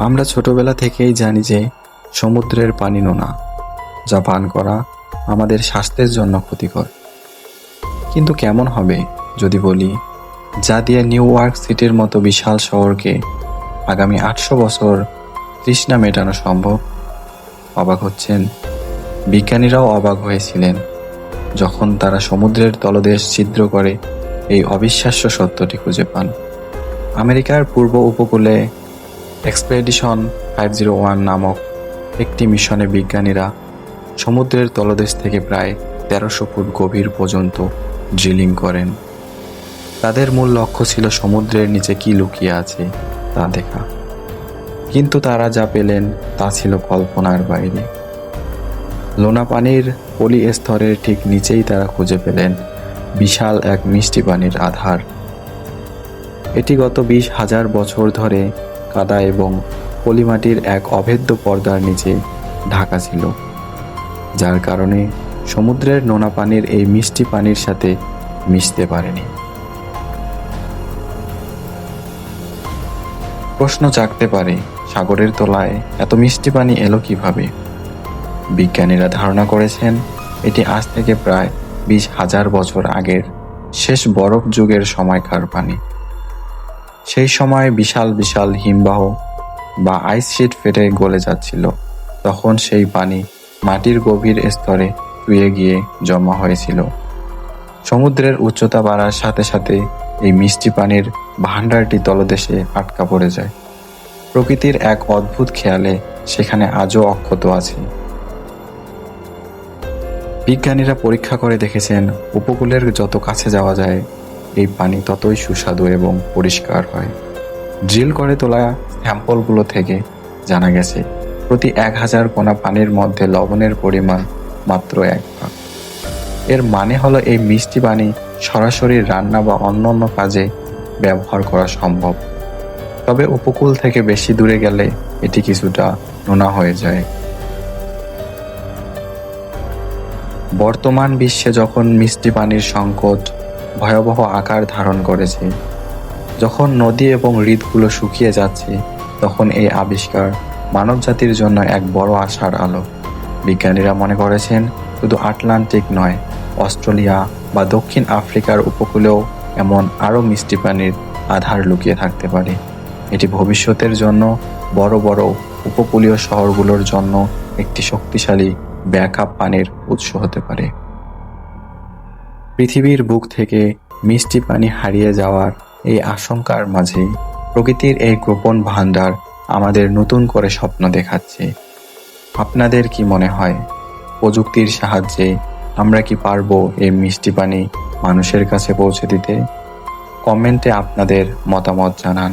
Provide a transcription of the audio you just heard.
আমরা ছোটবেলা থেকেই জানি যে সমুদ্রের পানি নোনা, যা পান করা আমাদের স্বাস্থ্যের জন্য ক্ষতিকর। কিন্তু কেমন হবে যদি বলি, যা দিয়ে নিউ ইয়র্ক সিটির মতো বিশাল শহরকে আগামী 800 বছর তৃষ্ণা মেটানো সম্ভব? অবাক হচ্ছেন? বিজ্ঞানীরাও অবাক হয়েছিলেন যখন তারা সমুদ্রের তলদেশ ছিদ্র করে এই অবিশ্বাস্য সত্যটি খুঁজে পান। আমেরিকার পূর্ব উপকূলে এক্সপেডিশন 501 নামক একটি মিশনে বিজ্ঞানীরা সমুদ্রের তলদেশ থেকে প্রায় 1300 ফুট গভীর পর্যন্ত ড্রিলিং করেন। তাদের মূল লক্ষ্য ছিল সমুদ্রের নিচে কি লুকিয়ে আছে তা দেখা। কিন্তু তারা যা পেলেন তা ছিল কল্পনার বাইরে। লোনা পানির পলি স্তরের ঠিক নিচেই তারা খুঁজে পেলেন বিশাল এক মিষ্টি পানির আধার। এটি গত 20,000 বছর ধরে কাদা এবং পলিমাটির এক অভেদ্য পর্দার নিচে ঢাকা ছিল, যার কারণে সমুদ্রের নোনা পানির এই মিষ্টি পানির সাথে মিশতে পারেনি। প্রশ্ন জাগতে পারে, সাগরের তলায় এত মিষ্টি পানি এলো কিভাবে? বিজ্ঞানীরা ধারণা করেছেন এটি আজ থেকে প্রায় 20,000 বছর আগের শেষ বরফ যুগের সময়কার পানি। সেই সময় বিশাল বিশাল হিমবাহ বা আইস শিট ফেটে গলে যাচ্ছিল। তখন সেই পানি মাটির গভীর স্তরে চুইয়ে গিয়ে জমা হয়েছিল। সমুদ্রের উচ্চতা বাড়ার সাথে সাথে এই মিষ্টি পানির ভাণ্ডারটি তলদেশে আটকা পড়ে যায়। প্রকৃতির এক অদ্ভুত খেয়ালে সেখানে আজও অক্ষত আছে। বিজ্ঞানীরা পরীক্ষা করে দেখেছেন উপকূলের যত কাছে যাওয়া যায় এই পানি ততই সুস্বাদু এবং পরিষ্কার হয়। ড্রিল করে তোলা স্যাম্পলগুলো থেকে জানা গেছে প্রতি 1000 কণা পানির মধ্যে লবণের পরিমাণ মাত্র 1 ভাগ। এর মানে হলো এই মিষ্টি পানি সরাসরি রান্না বা অন্যান্য কাজে ব্যবহার করা সম্ভব। তবে উপকূল থেকে বেশি দূরে গেলে এটি কিছুটা নোনা হয়ে যায়। বর্তমান বিশ্বে যখন মিষ্টি পানির সংকট ভয়াবহ আকার ধারণ করেছে, যখন নদী এবং হ্রদগুলো শুকিয়ে যাচ্ছে, তখন এই আবিষ্কার মানবজাতির জন্য এক বড় আশার আলো। বিজ্ঞানীরা মনে করেছেন শুধু আটলান্টিক নয়, অস্ট্রেলিয়া বা দক্ষিণ আফ্রিকার উপকূলেও এমন আরও মিষ্টি পানির আধার লুকিয়ে থাকতে পারে। এটি ভবিষ্যতের জন্য বড় বড় উপকূলীয় শহরগুলোর জন্য একটি শক্তিশালী ব্যাকআপ পানির উৎস হতে পারে। পৃথিবীর বুক থেকে মিষ্টি পানি হারিয়ে যাওয়ার এই আশঙ্কার মাঝে প্রকৃতির এই গোপন ভাণ্ডার আমাদের নতুন করে স্বপ্ন দেখাচ্ছে। আপনাদের কি মনে হয়, প্রযুক্তির সাহায্যে আমরা কি পারবো এই মিষ্টি পানি মানুষের কাছে পৌঁছে দিতে? কমেন্টে আপনাদের মতামত জানান।